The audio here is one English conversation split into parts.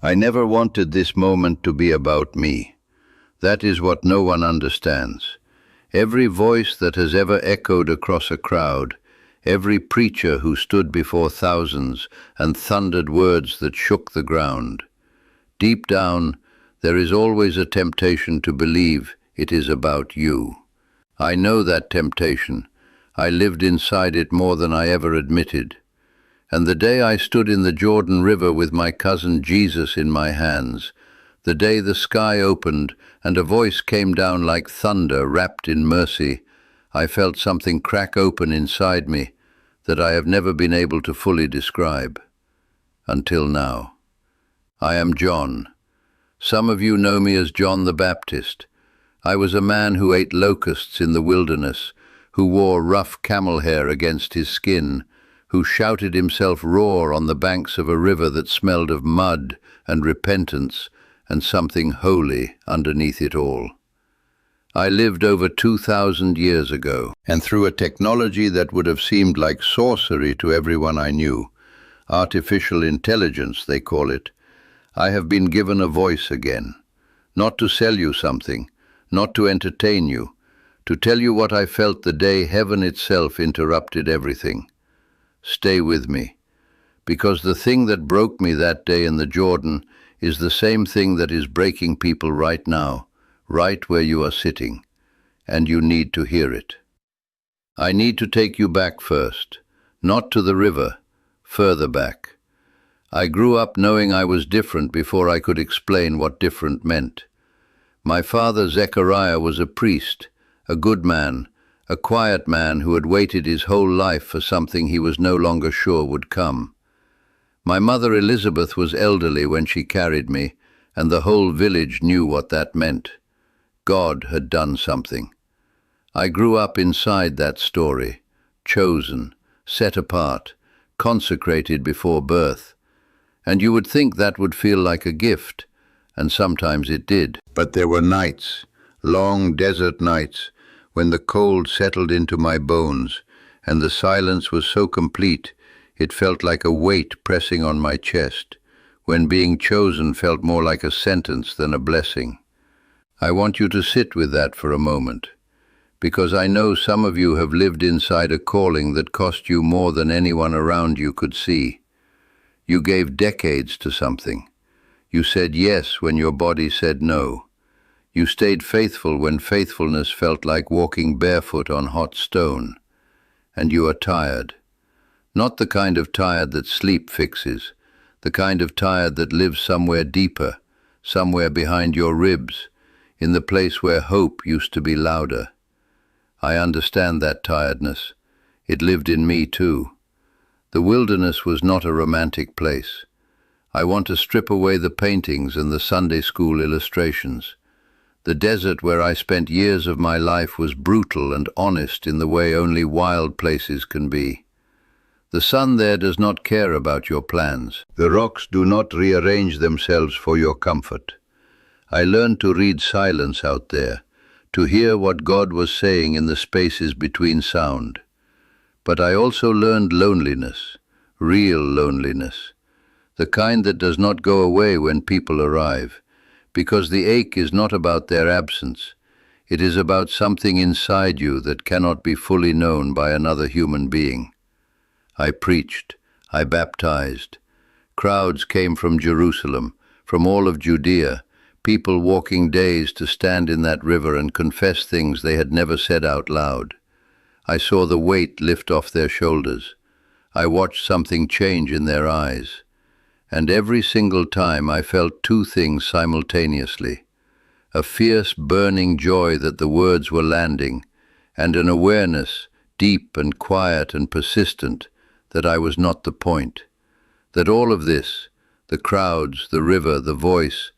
I never wanted this moment to be about me. That is what no one understands. Every voice that has ever echoed across a crowd, every preacher who stood before thousands and thundered words that shook the ground. Deep down, there is always a temptation to believe it is about you. I know that temptation. I lived inside it more than I ever admitted. And the day I stood in the Jordan River with my cousin Jesus in my hands, the day the sky opened and a voice came down like thunder wrapped in mercy, I felt something crack open inside me that I have never been able to fully describe. Until now. I am John. Some of you know me as John the Baptist. I was a man who ate locusts in the wilderness, who wore rough camel hair against his skin, who shouted himself raw on the banks of a river that smelled of mud and repentance and something holy underneath it all. I lived over 2,000 years ago, and through a technology that would have seemed like sorcery to everyone I knew, artificial intelligence they call it, I have been given a voice again, not to sell you something, not to entertain you, to tell you what I felt the day heaven itself interrupted everything. Stay with me, because the thing that broke me that day in the Jordan is the same thing that is breaking people right now, right where you are sitting, and you need to hear it. I need to take you back first, not to the river, further back. I grew up knowing I was different before I could explain what different meant. My father Zechariah was a priest, a good man, a quiet man who had waited his whole life for something he was no longer sure would come. My mother Elizabeth was elderly when she carried me, and the whole village knew what that meant. God had done something. I grew up inside that story, chosen, set apart, consecrated before birth. And you would think that would feel like a gift, and sometimes it did. But there were nights, long desert nights, when the cold settled into my bones, and the silence was so complete it felt like a weight pressing on my chest, when being chosen felt more like a sentence than a blessing. I want you to sit with that for a moment, because I know some of you have lived inside a calling that cost you more than anyone around you could see. You gave decades to something. You said yes when your body said no. You stayed faithful when faithfulness felt like walking barefoot on hot stone. And you are tired. Not the kind of tired that sleep fixes, the kind of tired that lives somewhere deeper, somewhere behind your ribs, in the place where hope used to be louder. I understand that tiredness. It lived in me too. The wilderness was not a romantic place. I want to strip away the paintings and the Sunday school illustrations. The desert where I spent years of my life was brutal and honest in the way only wild places can be. The sun there does not care about your plans. The rocks do not rearrange themselves for your comfort. I learned to read silence out there, to hear what God was saying in the spaces between sound. But I also learned loneliness, real loneliness, the kind that does not go away when people arrive, because the ache is not about their absence. It is about something inside you that cannot be fully known by another human being. I preached, I baptized. Crowds came from Jerusalem, from all of Judea, people walking days to stand in that river and confess things they had never said out loud. I saw the weight lift off their shoulders. I watched something change in their eyes. And every single time I felt two things simultaneously: a fierce, burning joy that the words were landing, and an awareness, deep and quiet and persistent, that I was not the point, that all of this, the crowds, the river, the voice,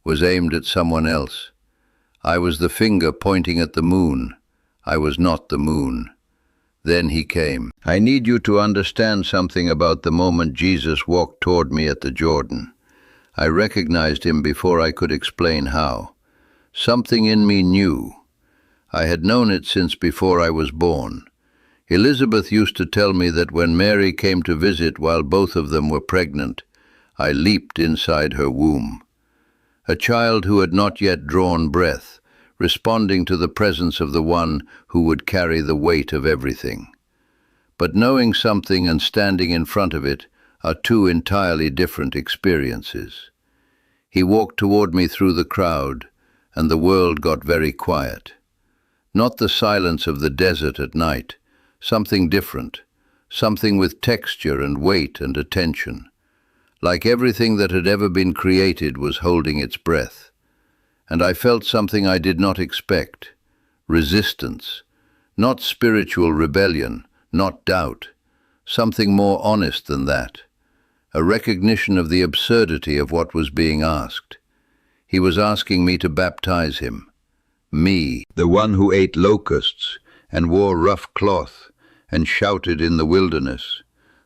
was aimed at someone else. I was the finger pointing at the moon. I was not the moon. Then he came. I need you to understand something about the moment Jesus walked toward me at the Jordan. I recognized him before I could explain how. Something in me knew. I had known it since before I was born. Elizabeth used to tell me that when Mary came to visit while both of them were pregnant, I leaped inside her womb. A child who had not yet drawn breath, responding to the presence of the one who would carry the weight of everything. But knowing something and standing in front of it are two entirely different experiences. He walked toward me through the crowd, and the world got very quiet. Not the silence of the desert at night, something different, something with texture and weight and attention. Like everything that had ever been created was holding its breath. And I felt something I did not expect. Resistance. Not spiritual rebellion, not doubt. Something more honest than that. A recognition of the absurdity of what was being asked. He was asking me to baptize him. Me, the one who ate locusts and wore rough cloth and shouted in the wilderness.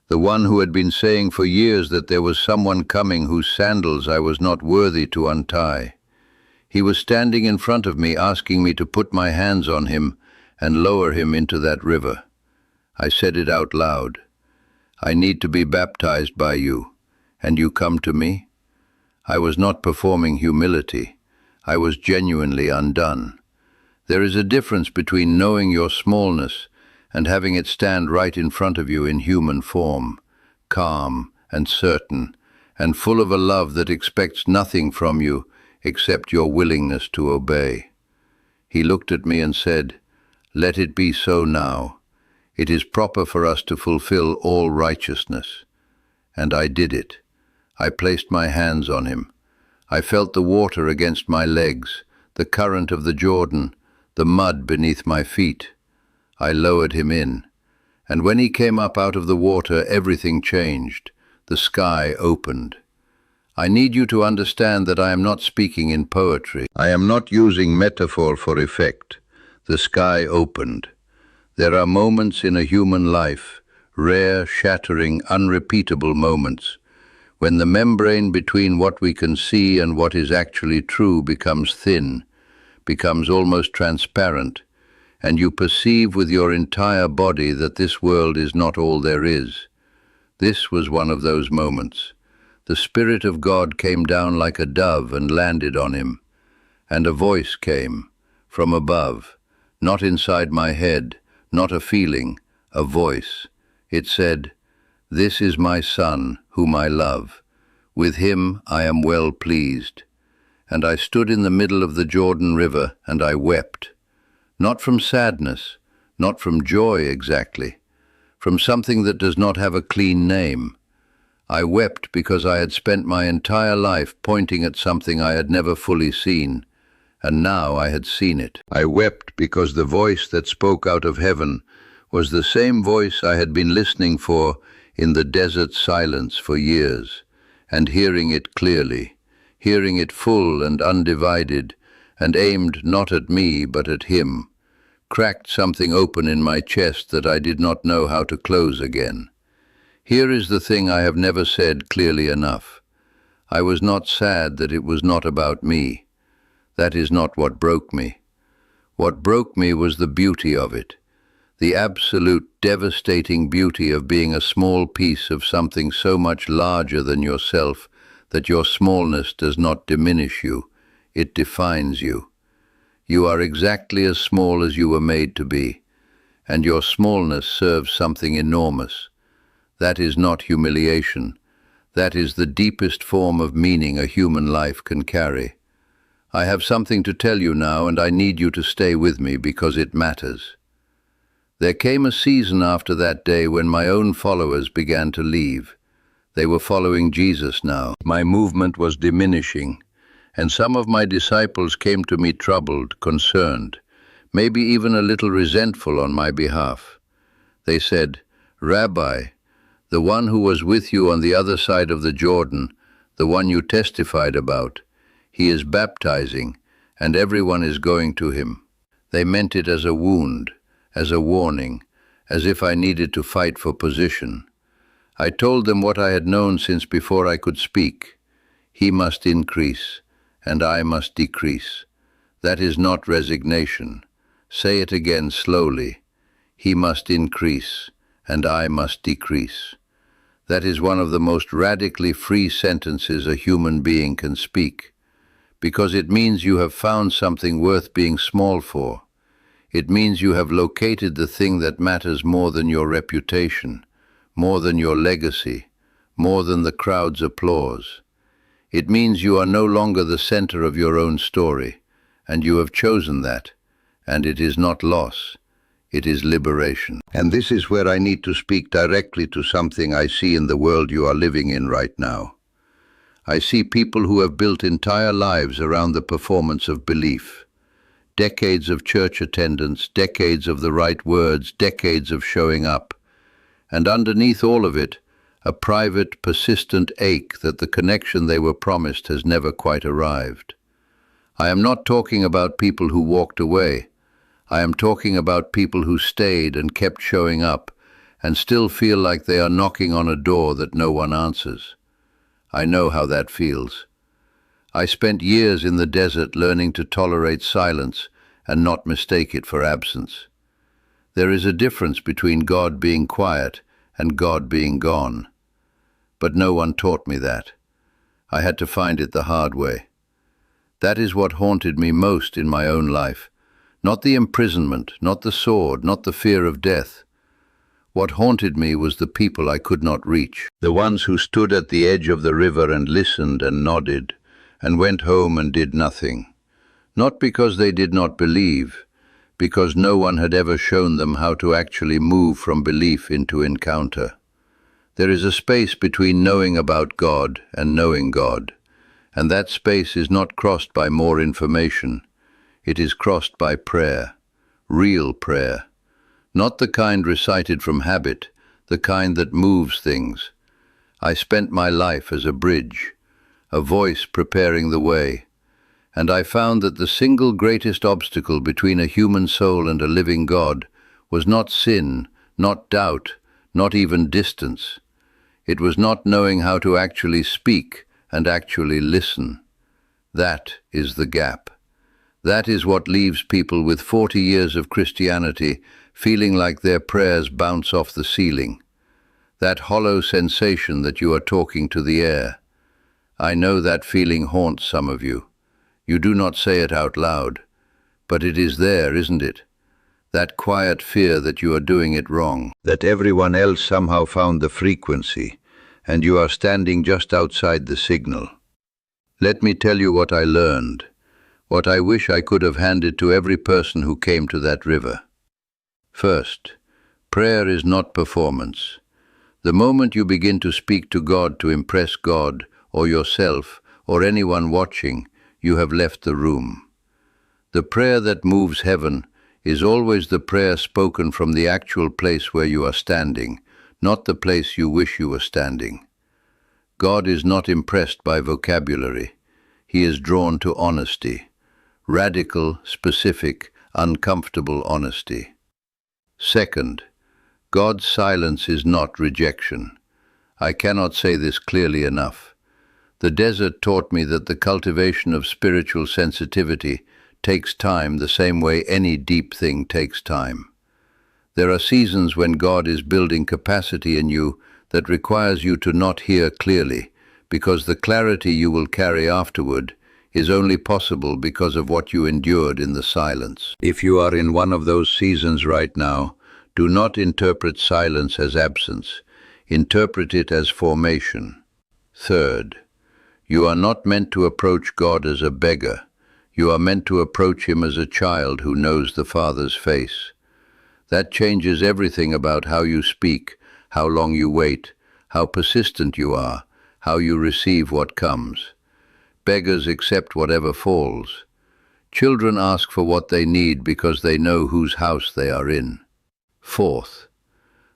The one who had been saying for years that there was someone coming whose sandals I was not worthy to untie. He was standing in front of me, asking me to put my hands on him and lower him into that river. I said it out loud. I need to be baptized by you, and you come to me? I was not performing humility. I was genuinely undone. There is a difference between knowing your smallness and having it stand right in front of you in human form, calm and certain, and full of a love that expects nothing from you except your willingness to obey. He looked at me and said, "Let it be so now. It is proper for us to fulfill all righteousness." And I did it. I placed my hands on him. I felt the water against my legs, the current of the Jordan, the mud beneath my feet. I lowered him in. And when he came up out of the water, everything changed. The sky opened. I need you to understand that I am not speaking in poetry. I am not using metaphor for effect. The sky opened. There are moments in a human life, rare, shattering, unrepeatable moments, when the membrane between what we can see and what is actually true becomes thin, becomes almost transparent, and you perceive with your entire body that this world is not all there is. This was one of those moments. The Spirit of God came down like a dove and landed on him, and a voice came from above, not inside my head, not a feeling, a voice. It said, "This is my Son, whom I love. With him I am well pleased." And I stood in the middle of the Jordan River, and I wept. Not from sadness, not from joy exactly, from something that does not have a clean name. I wept because I had spent my entire life pointing at something I had never fully seen, and now I had seen it. I wept because the voice that spoke out of heaven was the same voice I had been listening for in the desert silence for years, and hearing it clearly, hearing it full and undivided, and aimed not at me but at him, cracked something open in my chest that I did not know how to close again. Here is the thing I have never said clearly enough. I was not sad that it was not about me. That is not what broke me. What broke me was the beauty of it, the absolute devastating beauty of being a small piece of something so much larger than yourself that your smallness does not diminish you, it defines you. You are exactly as small as you were made to be, and your smallness serves something enormous. That is not humiliation. That is the deepest form of meaning a human life can carry. I have something to tell you now, and I need you to stay with me because it matters. There came a season after that day when my own followers began to leave. They were following Jesus now. My movement was diminishing, and some of my disciples came to me troubled, concerned, maybe even a little resentful on my behalf. They said, "Rabbi, the one who was with you on the other side of the Jordan, the one you testified about, he is baptizing, and everyone is going to him." They meant it as a wound, as a warning, as if I needed to fight for position. I told them what I had known since before I could speak. He must increase, and I must decrease. That is not resignation. Say it again slowly. He must increase, and I must decrease. That is one of the most radically free sentences a human being can speak, because it means you have found something worth being small for. It means you have located the thing that matters more than your reputation, more than your legacy, more than the crowd's applause. It means you are no longer the center of your own story, and you have chosen that, and it is not loss. It is liberation. And this is where I need to speak directly to something I see in the world you are living in right now. I see people who have built entire lives around the performance of belief. Decades of church attendance, decades of the right words, decades of showing up. And underneath all of it, a private, persistent ache that the connection they were promised has never quite arrived. I am not talking about people who walked away. I am talking about people who stayed and kept showing up and still feel like they are knocking on a door that no one answers. I know how that feels. I spent years in the desert learning to tolerate silence and not mistake it for absence. There is a difference between God being quiet and God being gone. But no one taught me that. I had to find it the hard way. That is what haunted me most in my own life. Not the imprisonment, not the sword, not the fear of death. What haunted me was the people I could not reach. The ones who stood at the edge of the river and listened and nodded, and went home and did nothing. Not because they did not believe, because no one had ever shown them how to actually move from belief into encounter. There is a space between knowing about God and knowing God, and that space is not crossed by more information. It is crossed by prayer, real prayer, not the kind recited from habit, the kind that moves things. I spent my life as a bridge, a voice preparing the way, and I found that the single greatest obstacle between a human soul and a living God was not sin, not doubt, not even distance. It was not knowing how to actually speak and actually listen. That is the gap. That is what leaves people with 40 years of Christianity feeling like their prayers bounce off the ceiling. That hollow sensation that you are talking to the air. I know that feeling haunts some of you. You do not say it out loud, but it is there, isn't it? That quiet fear that you are doing it wrong, that everyone else somehow found the frequency, and you are standing just outside the signal. Let me tell you what I learned. What I wish I could have handed to every person who came to that river. First, prayer is not performance. The moment you begin to speak to God to impress God, or yourself, or anyone watching, you have left the room. The prayer that moves heaven is always the prayer spoken from the actual place where you are standing, not the place you wish you were standing. God is not impressed by vocabulary. He is drawn to honesty. Radical, specific, uncomfortable honesty. Second, God's silence is not rejection. I cannot say this clearly enough. The desert taught me that the cultivation of spiritual sensitivity takes time the same way any deep thing takes time. There are seasons when God is building capacity in you that requires you to not hear clearly, because the clarity you will carry afterward is only possible because of what you endured in the silence. If you are in one of those seasons right now, do not interpret silence as absence. Interpret it as formation. Third, you are not meant to approach God as a beggar. You are meant to approach Him as a child who knows the Father's face. That changes everything about how you speak, how long you wait, how persistent you are, how you receive what comes. Beggars accept whatever falls. Children ask for what they need because they know whose house they are in. Fourth,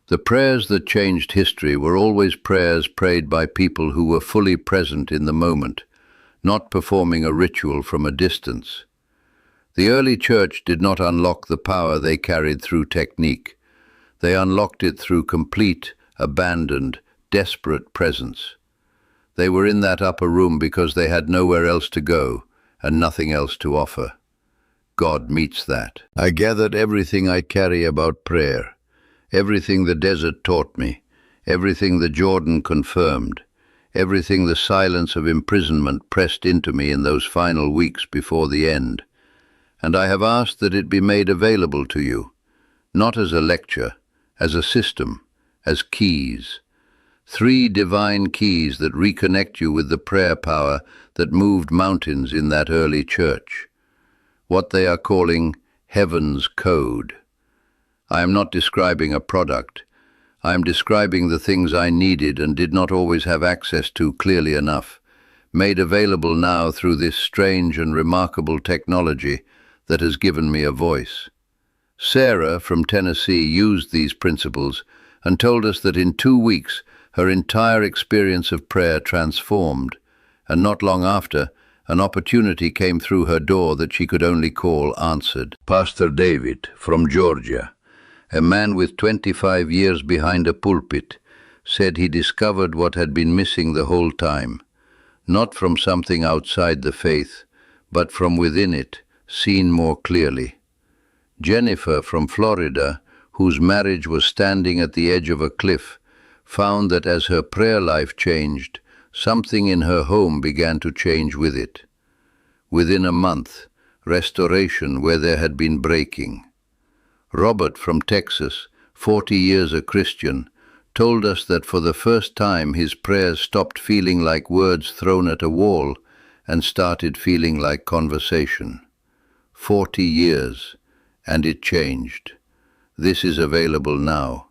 the prayers that changed history were always prayers prayed by people who were fully present in the moment, not performing a ritual from a distance. The early church did not unlock the power they carried through technique. They unlocked it through complete, abandoned, desperate presence. They were in that upper room because they had nowhere else to go and nothing else to offer. God meets that. I gathered everything I carry about prayer, everything the desert taught me, everything the Jordan confirmed, everything the silence of imprisonment pressed into me in those final weeks before the end. And I have asked that it be made available to you, not as a lecture, as a system, as keys. 3 divine keys that reconnect you with the prayer power that moved mountains in that early church. What they are calling Heaven's Code. I am not describing a product. I am describing the things I needed and did not always have access to clearly enough, made available now through this strange and remarkable technology that has given me a voice. Sarah from Tennessee used these principles and told us that in 2 weeks her entire experience of prayer transformed, and not long after, an opportunity came through her door that she could only call answered. Pastor David from Georgia, a man with 25 years behind a pulpit, said he discovered what had been missing the whole time, not from something outside the faith, but from within it, seen more clearly. Jennifer from Florida, whose marriage was standing at the edge of a cliff, found that as her prayer life changed, something in her home began to change with it. Within a month, restoration where there had been breaking. Robert from Texas, 40 years a Christian, told us that for the first time his prayers stopped feeling like words thrown at a wall and started feeling like conversation. 40 years, and it changed. This is available now.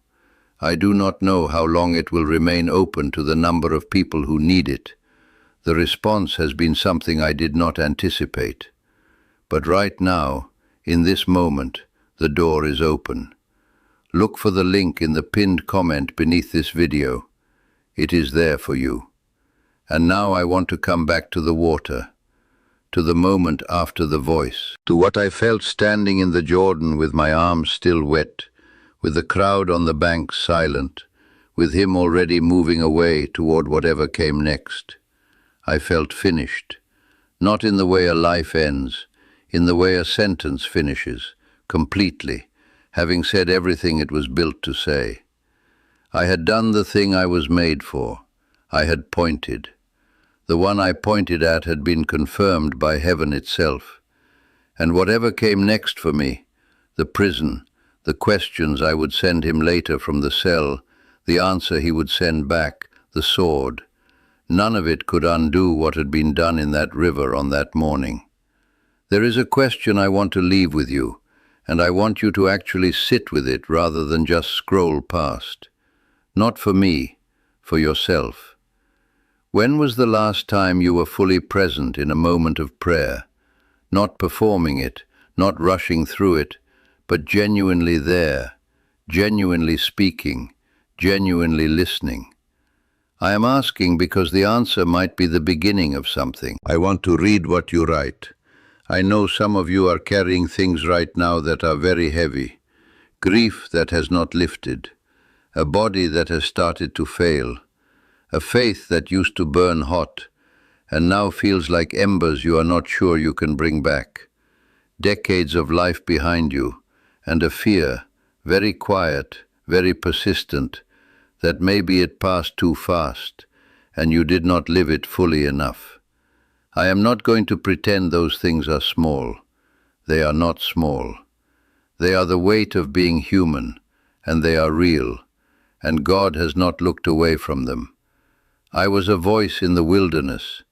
I do not know how long it will remain open to the number of people who need it. The response has been something I did not anticipate. But right now, in this moment, the door is open. Look for the link in the pinned comment beneath this video. It is there for you. And now I want to come back to the water, to the moment after the voice, to what I felt standing in the Jordan with my arms still wet, with the crowd on the bank silent, with him already moving away toward whatever came next. I felt finished, not in the way a life ends, in the way a sentence finishes, completely, having said everything it was built to say. I had done the thing I was made for. I had pointed. The one I pointed at had been confirmed by heaven itself. And whatever came next for me, the prison, the questions I would send him later from the cell, the answer he would send back, the sword, none of it could undo what had been done in that river on that morning. There is a question I want to leave with you, and I want you to actually sit with it rather than just scroll past. Not for me, for yourself. When was the last time you were fully present in a moment of prayer, not performing it, not rushing through it, but genuinely there, genuinely speaking, genuinely listening? I am asking because the answer might be the beginning of something. I want to read what you write. I know some of you are carrying things right now that are very heavy. Grief that has not lifted. A body that has started to fail. A faith that used to burn hot and now feels like embers you are not sure you can bring back. Decades of life behind you, and a fear, very quiet, very persistent, that maybe it passed too fast, and you did not live it fully enough. I am not going to pretend those things are small. They are not small. They are the weight of being human, and they are real, and God has not looked away from them. I was a voice in the wilderness.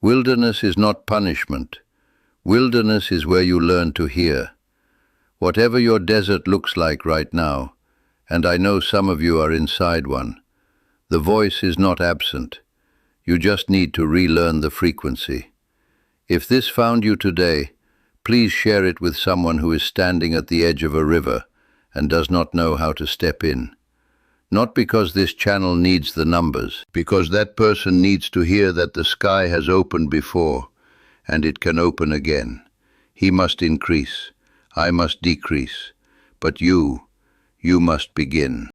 Wilderness is not punishment. Wilderness is where you learn to hear. Whatever your desert looks like right now, and I know some of you are inside one, the voice is not absent. You just need to relearn the frequency. If this found you today, please share it with someone who is standing at the edge of a river and does not know how to step in. Not because this channel needs the numbers, because that person needs to hear that the sky has opened before, and it can open again. He must increase. I must decrease. But you must begin.